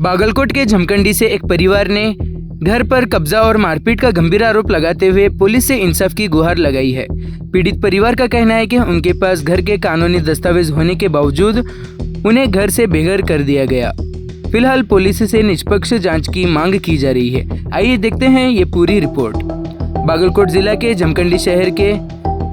बागलकोट के जमखंडी से एक परिवार ने घर पर कब्जा और मारपीट का गंभीर आरोप लगाते हुए पुलिस से इंसाफ की गुहार लगाई है। पीड़ित परिवार का कहना है कि उनके पास घर के कानूनी दस्तावेज होने के बावजूद उन्हें घर से बेघर कर दिया गया। फिलहाल पुलिस से निष्पक्ष जांच की मांग की जा रही है। आइए देखते हैं ये पूरी रिपोर्ट। बागलकोट जिला के जमखंडी शहर के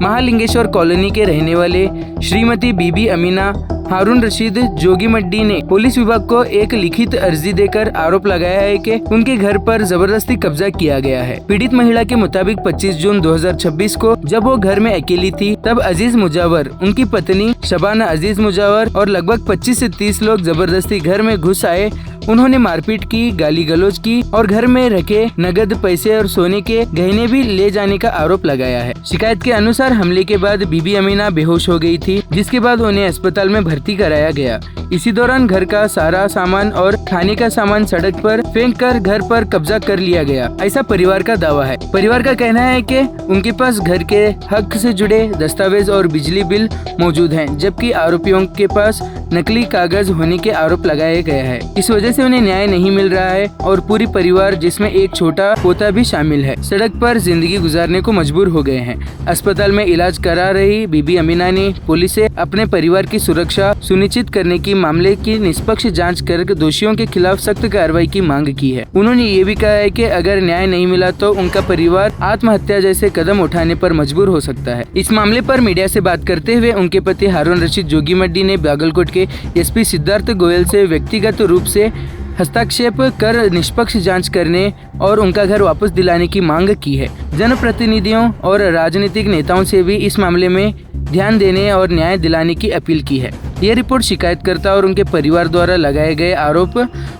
महालिंगेश्वर कॉलोनी के रहने वाले श्रीमती बीबी अमीना हारून रशीद जोगीमड्डी ने पुलिस विभाग को एक लिखित अर्जी देकर आरोप लगाया है कि उनके घर पर जबरदस्ती कब्जा किया गया है। पीड़ित महिला के मुताबिक 25 जून 2026 को जब वो घर में अकेली थी तब अजीज मुजावर, उनकी पत्नी शबाना अजीज मुजावर और लगभग 25 से 30 लोग जबरदस्ती घर में घुस आए। उन्होंने मारपीट की, गाली गलौज की और घर में रखे नगद पैसे और सोने के गहने भी ले जाने का आरोप लगाया है। शिकायत के अनुसार हमले के बाद बीबी अमीना बेहोश हो गई थी, जिसके बाद उन्हें अस्पताल में भर्ती कराया गया। इसी दौरान घर का सारा सामान और खाने का सामान सड़क पर फेंक कर घर पर कब्जा कर लिया गया, ऐसा परिवार का दावा है। परिवार का कहना है कि उनके पास घर के हक से जुड़े दस्तावेज और बिजली बिल मौजूद हैं, जबकि आरोपियों के पास नकली कागज होने के आरोप लगाए गए हैं। इस वजह से उन्हें न्याय नहीं मिल रहा है और पूरी परिवार, जिसमें एक छोटा पोता भी शामिल है, सड़क पर जिंदगी गुजारने को मजबूर हो गए हैं। अस्पताल में इलाज करा रही बीबी अमीना ने पुलिस से अपने परिवार की सुरक्षा सुनिश्चित करने की मामले की निष्पक्ष जांच कर दोषियों के खिलाफ सख्त कार्रवाई की मांग की है। उन्होंने ये भी कहा है कि अगर न्याय नहीं मिला तो उनका परिवार आत्महत्या जैसे कदम उठाने पर मजबूर हो सकता है। इस मामले पर मीडिया से बात करते हुए उनके पति हारून रशीद जोगीमड्डी ने बागलकोट के एसपी सिद्धार्थ गोयल से व्यक्तिगत रूप से हस्तक्षेप कर निष्पक्ष जांच करने और उनका घर वापस दिलाने की मांग की है। जनप्रतिनिधियों और राजनीतिक नेताओं से भी इस मामले में ध्यान देने और न्याय दिलाने की अपील की है। यह रिपोर्ट शिकायतकर्ता और उनके परिवार द्वारा लगाए गए आरोप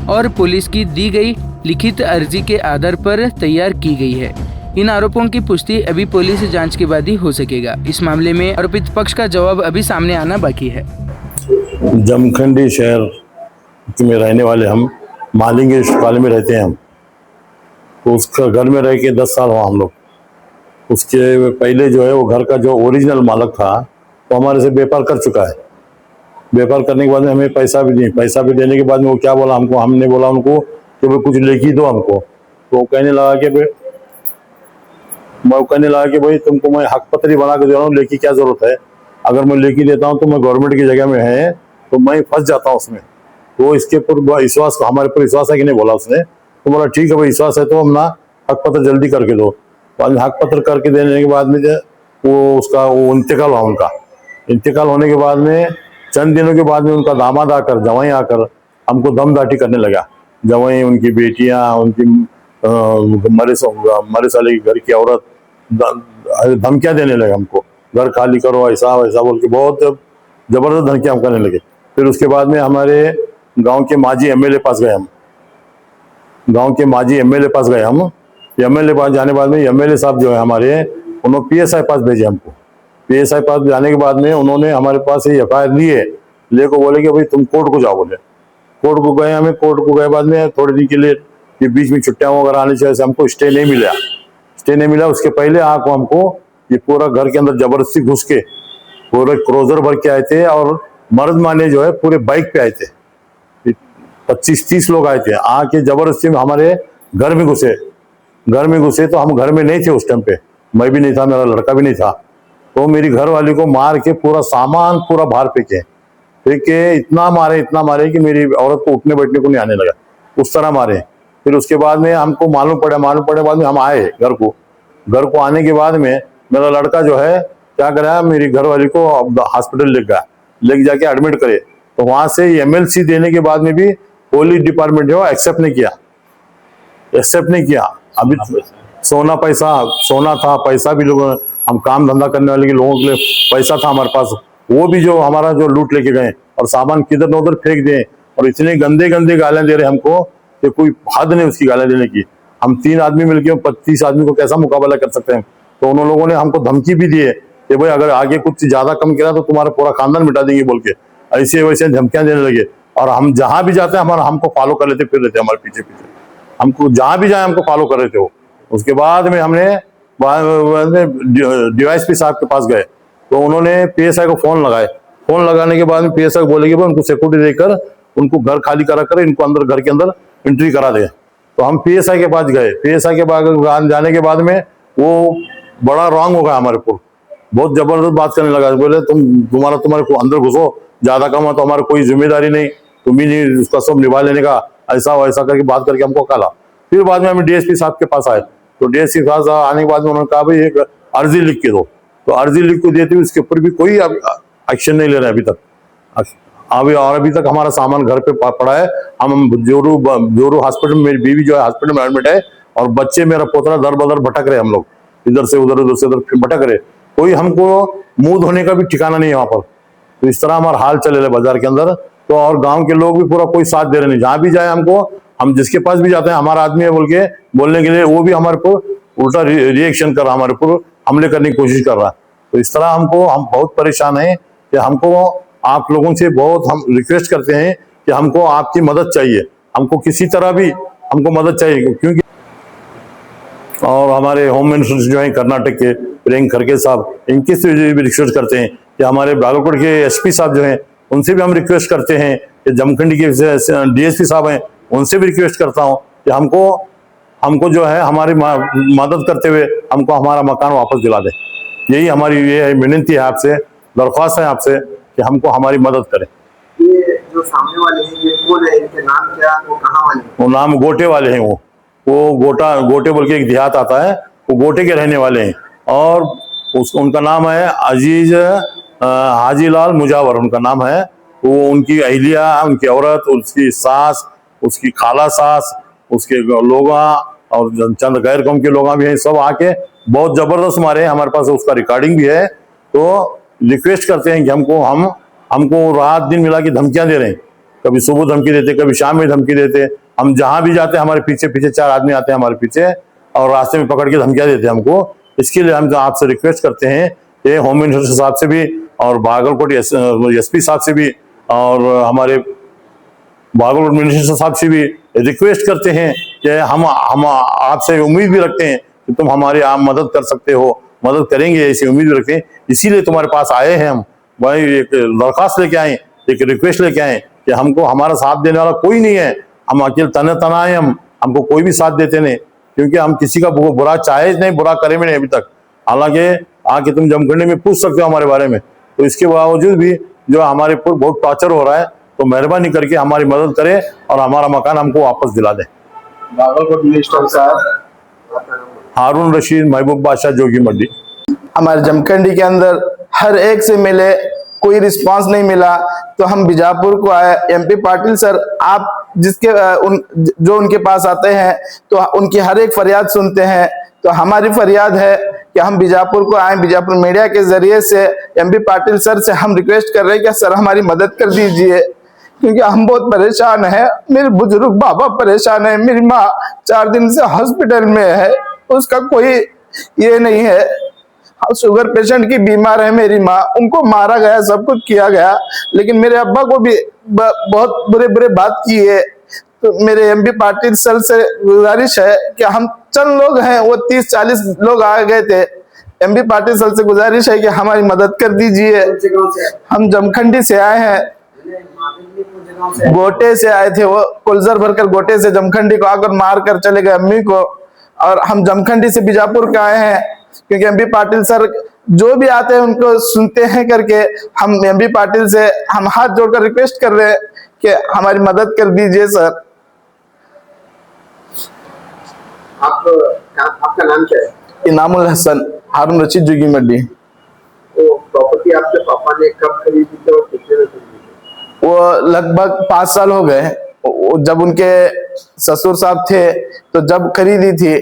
और पुलिस की दी गई लिखित अर्जी के आधार पर तैयार की गई है। इन आरोपों की पुष्टि अभी पुलिस जांच के बाद ही हो सकेगा। इस मामले में आरोपित पक्ष का जवाब अभी सामने आना बाकी है। जमखंडी शहर में रहने वाले हम महालिंगेश्वर कॉलोनी में रहते हैं हम। तो उसका घर में रह के 10 साल हुआ हम लोग। उसके पहले जो है वो घर का जो ओरिजिनल मालिक था वो हमारे से व्यापार कर चुका है। व्यापार करने के बाद में हमें पैसा भी देने के बाद में वो क्या बोला हमको, हमने बोला उनको कि भाई कुछ लेखी दो हमको। तो वो कहने लगा कि भाई तुमको मैं हक पत्री बना के दे रहा हूँ, लेखी क्या जरूरत है। अगर मैं लेखी देता हूँ तो मैं गवर्नमेंट की जगह में है तो मैं फंस जाता हूँ उसमें। तो इसके ऊपर विश्वास, हमारे पर विश्वास है कि नहीं, बोला उसने। तो बोला ठीक है भाई, विश्वास है तो हम ना हक पत्र जल्दी करके दो। बाद में हक पत्र करके देने के बाद में वो इंतकाल हुआ। उनका इंतकाल होने के बाद में चंद दिनों के बाद में उनका दामाद आकर, जवाई आकर हमको दमदाटी करने लगा। जवाई, उनकी बेटियां, उनकी मरे साले की घर की औरत धमकियां देने लगे हमको, घर खाली करो, ऐसा वैसा बोल के बहुत जबरदस्त धमकियां हम करने लगे। फिर उसके बाद में हमारे गांव के माजी एमएलए पास गए हम। एमएलए पास जाने बाद में एमएलए साहब जो है हमारे, उन्होंने पीएसआई पास भेजे हमको। पीएसआई पास जाने के बाद में उन्होंने हमारे पास एफआईआर लिए, लेको बोले कि भाई तुम कोर्ट को जाओ। बोले कोर्ट को गए। हमें कोर्ट को गए बाद में थोड़े दिन के लिए ये बीच में छुट्टियां वगैरह आने चाहिए, हमको स्टे नहीं मिला। उसके पहले आपको हमको ये पूरा घर के अंदर जबरदस्ती घुस के पूरे क्रोजर भर के आए थे और मर्द माने जो है पूरे बाइक पे आए थे। 25-30 लोग आए थे, आके जबरदस्ती में हमारे घर में घुसे। तो हम घर में नहीं थे उस टाइम पे, मैं भी नहीं था, मेरा लड़का भी नहीं था। तो मेरी घर वाली को मार के पूरा सामान पूरा बाहर फेंके, इतना मारे कि मेरी औरत को उठने बैठने को नहीं आने लगा, उस तरह मारे। फिर उसके बाद में हमको मालूम पड़े बाद में हम आए घर को आने के बाद में मेरा लड़का जो है क्या कराया, मेरी घर वाली को हॉस्पिटल लेके जाके एडमिट करे। तो वहां से एमएलसी देने के बाद में भी पुलिस डिपार्टमेंट जो एक्सेप्ट नहीं किया। अभी सोना था, पैसा भी लोगों, हम काम धंधा करने वाले के लोगों के लिए पैसा था हमारे पास, वो भी जो हमारा जो लूट लेके गए और सामान किधर न उधर फेंक दिए। और इतने गंदे गालियां दे रहे हमको कि कोई हद नहीं उसकी गालियां देने की। हम 3 आदमी मिलकर 25 आदमी को कैसा मुकाबला कर सकते हैं। तो उन लोगों ने हमको धमकी भी दी है कि भाई अगर आगे कुछ ज्यादा कम किया तो तुम्हारा पूरा खानदान मिटा देंगे बोल के, ऐसे वैसे धमकियां देने लगे। और हम जहां भी जाते हैं हमको फॉलो कर लेते, फिर रहते हमारे पीछे, हमको जहां भी जाए हमको फॉलो कर रहे थे वो। उसके बाद में हमने डीवाईएसपी साहब के पास गए तो उन्होंने पीएसआई को फोन लगाने के बाद में पीएसआई बोले कि उनको सिक्योरिटी देकर उनको घर खाली करा कर इनको अंदर घर के अंदर एंट्री करा दे। तो हम पीएसआई के पास गए, पीएसआई के पास जाने के बाद में वो बड़ा रॉन्ग हो गया हमारे को, बहुत जबरदस्त बात करने लगा। बोले तुम्हारे को अंदर घुसो, ज्यादा कम हो तो हमारी कोई जिम्मेदारी नहीं, तुम ही नहीं उसका सब निभा लेने का, ऐसा वैसा करके बात करके हमको काला। फिर बाद में हम डीएसपी साहब के पास आए, तो डीएसपी साहब आने के बाद में उन्होंने कहा भाई एक अर्जी लिख के दो। तो अर्जी लिख को देते हुए उसके ऊपर भी कोई एक्शन नहीं ले रहे अभी तक। अभी तक हमारा सामान घर पे पड़ा है। हम जोरू हॉस्पिटल में, मेरी बीवी जो है हॉस्पिटल में एडमिट है, और बच्चे मेरा पोतरा दर बदर भटक रहे, हम लोग इधर से उधर भटक रहे, कोई हमको मुंह धोने का भी ठिकाना नहीं है वहां पर। तो इस तरह हमारा हाल चले रहे बाजार के अंदर। तो और गांव के लोग भी पूरा कोई साथ दे रहे नहीं, जहां भी जाए हमको, हम जिसके पास भी जाते हैं हमारा आदमी है बोल के बोलने के लिए, वो भी हमारे को उल्टा रिएक्शन कर रहा, हमारे ऊपर हमले करने की कोशिश कर रहा है। तो इस तरह हम बहुत परेशान है कि हमको आप लोगों से बहुत हम रिक्वेस्ट करते हैं कि हमको आपकी मदद चाहिए, हमको किसी तरह भी हमको मदद चाहिए। क्योंकि और हमारे होम मिनिस्टर जो है कर्नाटक के प्रियंक खड़गे साहब, इनके से भी रिक्वेस्ट करते हैं कि हमारे बागलकोट के एसपी साहब जो हैं उनसे भी हम रिक्वेस्ट करते हैं कि जमखंडी के डीएसपी साहब हैं उनसे भी रिक्वेस्ट करता हूं कि हमको जो है हमारी मदद करते हुए हमको हमारा मकान वापस दिला दे। यही हमारी ये विनती है आपसे, दरख्वास्त है आपसे कि हमको हमारी मदद करें। ये जो सामने वाले हैं ये कौन है, इनके नाम क्या, वो कहाँ वाले हैं? वो नाम गोटे वाले हैं, वो गोटे बोल के एक देहात आता है, वो गोटे के रहने वाले हैं। और उनका नाम है अजीज हाजीलाल मुजावर उनका नाम है। वो उनकी अहलिया, उनकी औरत, उसकी सास, उसकी खाला सास, उसके लोग और चंद गैर कौम के लोग भी हैं, सब आके बहुत जबरदस्त मारे हैं। हमारे पास उसका रिकॉर्डिंग भी है। तो रिक्वेस्ट करते हैं कि हमको रात दिन मिला के धमकियां दे रहे हैं, कभी सुबह धमकी देते, कभी शाम में धमकी देते। हम जहां भी जाते हैं हमारे पीछे 4 आदमी आते हैं हमारे पीछे, और रास्ते में पकड़ के धमकियां देते हैं हमको। इसके लिए हम आपसे रिक्वेस्ट करते हैं कि होम मिनिस्टर साहब से भी, और बागलकोट एसपी साहब से भी, और हमारे बागलकोट मिनिस्टर साहब से भी रिक्वेस्ट करते हैं कि हम आपसे उम्मीद भी रखते हैं कि तुम हमारी आप मदद कर सकते हो, मदद करेंगे ऐसी उम्मीद रखते हैं। इसीलिए तुम्हारे पास आए हैं हम, भाई एक दरख्वास्त लेके आए, एक रिक्वेस्ट लेके आए कि हमको हमारा साथ देने वाला कोई नहीं है, हम अकेले तना है, हमको कोई भी साथ देते नहीं, क्योंकि हम किसी का बुरा चाहे नहीं, बुरा करे भी नहीं अभी तक। हालांकि आके तुम जमखंडी में पूछ सकते हो हमारे बारे में, तो इसके बावजूद भी जो हमारे ऊपर बहुत टॉर्चर हो रहा है, तो मेहरबानी करके हमारी मदद करें और हमारा मकान हमको वापस दिला दें। बागलकोट मिनिस्टर साहब, हारून रशीद, महबूब बादशाह, जोगी मंडी। हमारे जमखंडी के अंदर हर एक से मिले, कोई रिस्पांस नहीं मिला, तो हम बीजापुर को आए। एमपी पाटिल सर, आप जो उनके पास आते हैं तो उनकी हर एक फरियाद सुनते हैं। तो हमारी फरियाद है कि हम बीजापुर को आए, बीजापुर मीडिया के जरिए से एमपी पाटिल सर से हम रिक्वेस्ट कर रहे हैं कि सर हमारी मदद कर दीजिए, क्योंकि हम बहुत परेशान हैं। मेरे बुजुर्ग बाबा परेशान है, मेरी माँ 4 दिन से हॉस्पिटल में है, उसका कोई ये नहीं है, शुगर पेशेंट की बीमार है मेरी माँ, उनको मारा गया, सब कुछ किया गया, लेकिन मेरे अब्बा को भी बहुत बुरे बात की है। तो मेरे एमपी पाटिल सर से गुजारिश है कि हम चंद लोग हैं, वो 30-40 लोग आ गए थे, एमपी पाटिल सर से गुजारिश है कि हमारी मदद कर दीजिए। हम जमखंडी से आए हैं, गोटे से आए थे, वो कुलजर भरकर गोटे से जमखंडी को आकर मार कर चले गए अम्मी को, और हम जमखंडी से बीजापुर के आए हैं, क्योंकि एमपी पाटिल सर जो भी आते हैं उनको सुनते हैं करके हम एमपी पाटिल से हम हाथ जोड़कर रिक्वेस्ट कर रहे हैं कि हमारी मदद कर दीजिए सर। आपका नाम क्या है? इनामुल हसन, हारून रशीद, जोगी मंडी। तो प्रॉपर्टी आपके पापा ने कब खरीदी थी और कितने में खरीदी थी? वो लगभग 5 साल हो गए। जब उनके ससुर साहब थे तो जब खरीदी थी,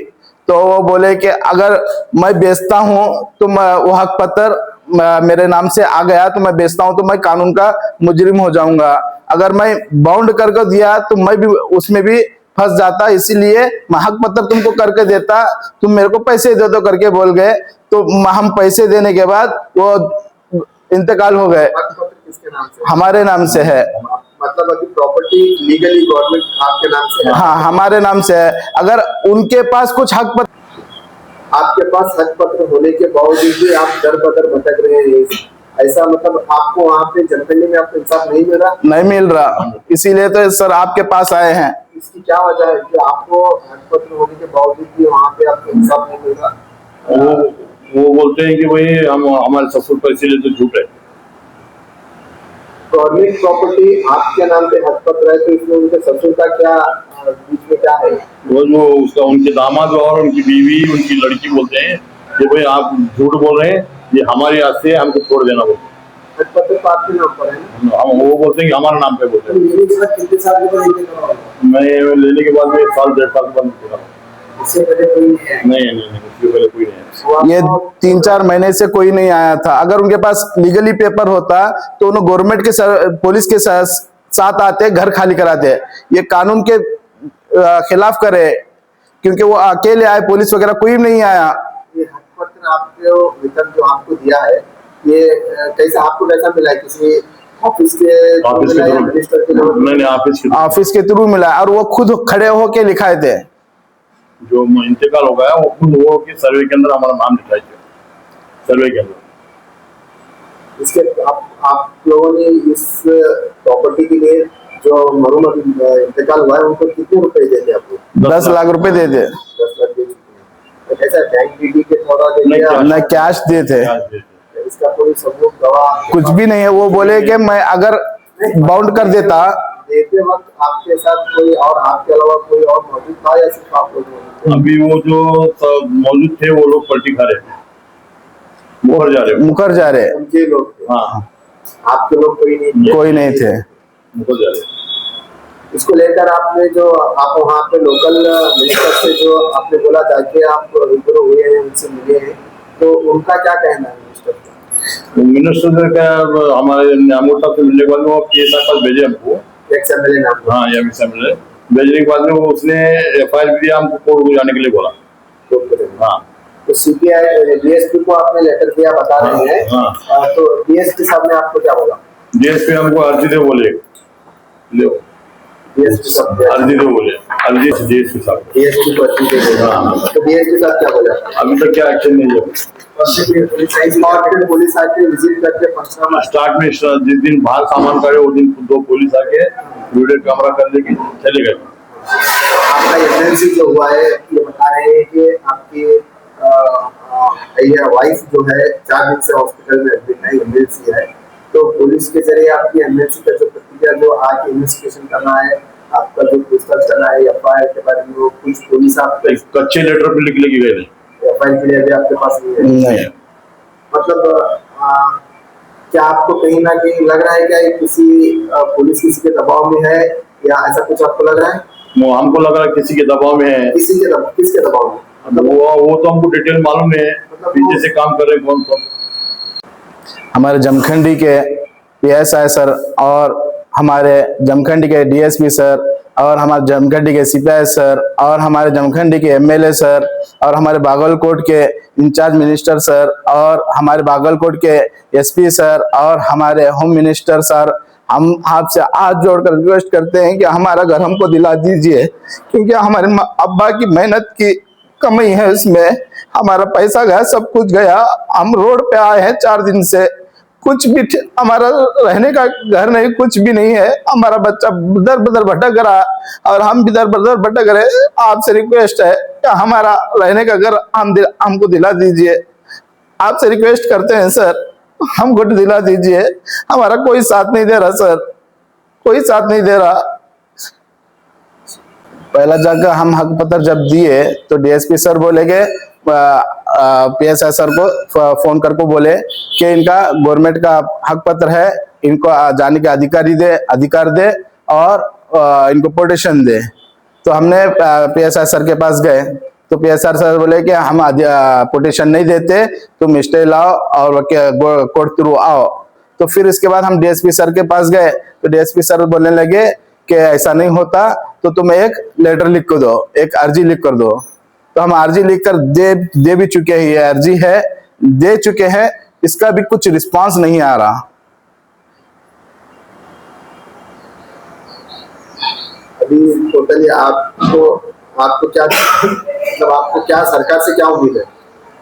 तो वो बोले कि अगर मैं बेचता हूं तो वो हक पत्र मेरे नाम से आ गया तो मैं बेचता हूं तो मैं कानून का मुजरिम हो जाऊंगा, अगर मैं बाउंड करके दिया तो मैं भी उसमें भी फंस जाता, इसीलिए मैं हक पत्र तुमको करके देता, तुम मेरे को पैसे दे दो करके बोल गए। तो हम पैसे देने के बाद वो इंतकाल हो गए। किसके नाम से? हमारे नाम से है। मतलब अभी प्रॉपर्टी लीगली गवर्नमेंट आपके नाम से है? हाँ, हमारे नाम से है। अगर उनके पास कुछ हक पत्र, आपके पास हक पत्र होने के बावजूद भी आप दर बदर भटक रहे हैं, ऐसा मतलब आपको वहाँ पे जनपदी में आपको इंसाफ नहीं मिल रहा? नहीं मिल रहा, इसीलिए तो सर आपके पास आए हैं। इसकी क्या वजह है कि आपको हकपत्र होने के बावजूद भी वहाँ पे आपको इंसाफ नहीं मिल रहा? वो बोलते हैं कि भाई हम हमारे ससुर पर इसीलिए तो झूठ है। गवर्नमेंट प्रॉपर्टी आपके नाम पे हकपत्र है, तो इसमें उनके ससुर का क्या बीच में क्या है? वो जो उसका उनके दामाद और उनकी बीवी उनकी लड़की बोलते हैं कि भाई आप झूठ बोल रहे हैं, ये हमारी हाथ से हमको छोड़ देना बोलते हैं। हकपत्र तो आपके नाम पर है ना? हम वो बोलते हैं कि हमारे नाम पे बोलते हैं। कितने साल के बाद मैं लेने के बाद में 1 साल 1.5 साल के बाद निकला। इससे पहले कोई नहीं है? नहीं, उसके पहले कोई नहीं है। ये 3-4 महीने से कोई नहीं आया था। अगर उनके पास लीगली पेपर होता तो उन्हें गवर्नमेंट के पुलिस के साथ आते, घर खाली कराते। ये कानून के खिलाफ करे, क्योंकि वो अकेले आए, पुलिस वगैरह कोई नहीं आया। ये हकपत्र आपके वेतन जो आपको दिया है, ये कैसे आपको कैसा मिला है? किसी ऑफिस के थ्रू मिनिस्टर के नहीं, ऑफिस के थ्रू मिला, और वो खुद खड़े होके लिखाए थे। जो इंतकाल हो गया वो खुद हो के सर्वे के अंदर हमारा नाम लिखाई थे, सर्वे के अंदर। इसके आप लोगों ने इस प्रॉपर्टी के लिए जो मरहूम इंतकाल हुआ है उनको कितने रुपए देते आपको? 10 लाख रुपए दे थे। 10 लाख दे चुके हैं। ऐसा बैंक डीडी के द्वारा दे दिया? न कैश दे थे, इसका कोई सबूत गवाह कुछ भी नहीं है। वो बोले कि मैं अगर बाउंड कर देता। देते वक्त आपके साथ कोई और आपके अलावा कोई और मौजूद था या सिर्फ आप लोग? अभी वो जो मौजूद थे वो लोग पलटी खा रहे थे, मुकर जा रहे। उनके लोग थे? हाँ, आपके लोग कोई नहीं थे। मुकर जा रहे। इसको लेकर आपने जो आप वहाँ पे लोकल मिनिस्टर से जो आपने बोला जाके आप रूबरू हुए हैं, उनसे मिले हैं, तो उनका क्या कहना है मिनिस्टर का? मिनिस्टर का हमारे न्यामोटा से मिलने के बाद में वो PSI पास भेजे हमको। XMLA नाम? हाँ, XMLA भेजने के बाद में वो उसने FIR भी दिया, हमको कोर्ट को जाने के लिए बोला। हाँ, तो CPI DSP को आपने लेटर दिया बता रहे हैं। हाँ। तो DSP साहब ने आपको क्या बोला? DSP हमको अर्जी दे बोले, लो DSP साहब अर्जी दे बोले, अर्जी DSP साहब DSP को अर्जी दे बोला। हाँ। तो DSP साहब क्या बोला? अभी तक क्या एक्शन नहीं है। पुलिस आके विजिट करके पंचनामा स्टार्ट में जिस दिन बाहर सामान करे उस दिन 2 पुलिस आके वीडियो कैमरा कर लेके चले गए। आपका एमएलसी जो हुआ है, ये बता रहे हैं कि आपकी वाइफ जो है 4 दिन से हॉस्पिटल में एडमिट है, एमएलसी है, तो पुलिस के जरिए आपकी एमएलसी का जो प्रतिक्रिया जो आके इन्वेस्टिगेशन करना है, आपका जो पूछताछ करना है FIR के बारे में, वो कुछ पुलिस आपको कच्चे लेटर पे लिख लेके गए थे। FIR के लिए अभी आपके पास नहीं है? मतलब क्या आपको कहीं ना कहीं लग रहा है क्या किसी पुलिस किसी के दबाव में है, या ऐसा कुछ आपको लग रहा है? हमको लग रहा है किसी के दबाव में है। किसके दबाव में? मतलब वो तो हमको डिटेल मालूम नहीं है, पीछे से काम कर रहे कौन कौन। हमारे जमखंडी के PSI सर, और हमारे जमखंडी के DSP सर, और हमारे जमखंडी के CPI सर, और हमारे जमखंडी के MLA सर, और हमारे बागलकोट के इंचार्ज मिनिस्टर सर, और हमारे बागलकोट के SP सर, और हमारे होम मिनिस्टर सर, हम आपसे हाथ जोड़कर रिक्वेस्ट करते हैं कि हमारा घर हमको दिला दीजिए, क्योंकि हमारे अब्बा की मेहनत की कमी है, उसमें हमारा पैसा गया, सब कुछ गया। हम रोड पे आए हैं 4 दिन से, कुछ भी हमारा रहने का घर नहीं, कुछ भी नहीं है। हमारा बच्चा दर बदर भटक रहा, और हम भी दर बदर भटक रहे। आपसे रिक्वेस्ट है कि हमारा रहने का घर हमको दिला दीजिए। आपसे रिक्वेस्ट करते हैं सर, हमको दिला दीजिए। हमारा कोई साथ नहीं दे रहा सर, कोई साथ नहीं दे रहा। पहला जगह हम हक पत्र जब दिए तो DSP सर बोले के PSI सर को फोन करके बोले कि इनका गवर्नमेंट का हक पत्र है, इनको जाने के अधिकार दे और इनको प्रोटेक्शन दे। तो हमने PSI सर के पास गए तो PSI सर बोले कि हम प्रोटेक्शन नहीं देते, तुम स्टे लाओ और कोर्ट थ्रू आओ। तो फिर इसके बाद हम DSP सर के पास गए तो DSP सर बोलने लगे कि ऐसा नहीं होता तो तुम एक लेटर लिख कर दो, एक अर्जी लिख कर दो। तो हम अर्जी लिख कर दे भी चुके हैं, ये अर्जी है, दे चुके हैं, इसका भी कुछ रिस्पांस नहीं आ रहा। अभी टोटली आपको क्या मतलब आपको क्या सरकार से क्या उम्मीद है?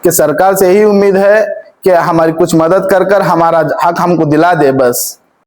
कि सरकार से यही उम्मीद है कि हमारी कुछ मदद कर कर हमारा हक हमको दिला दे बस।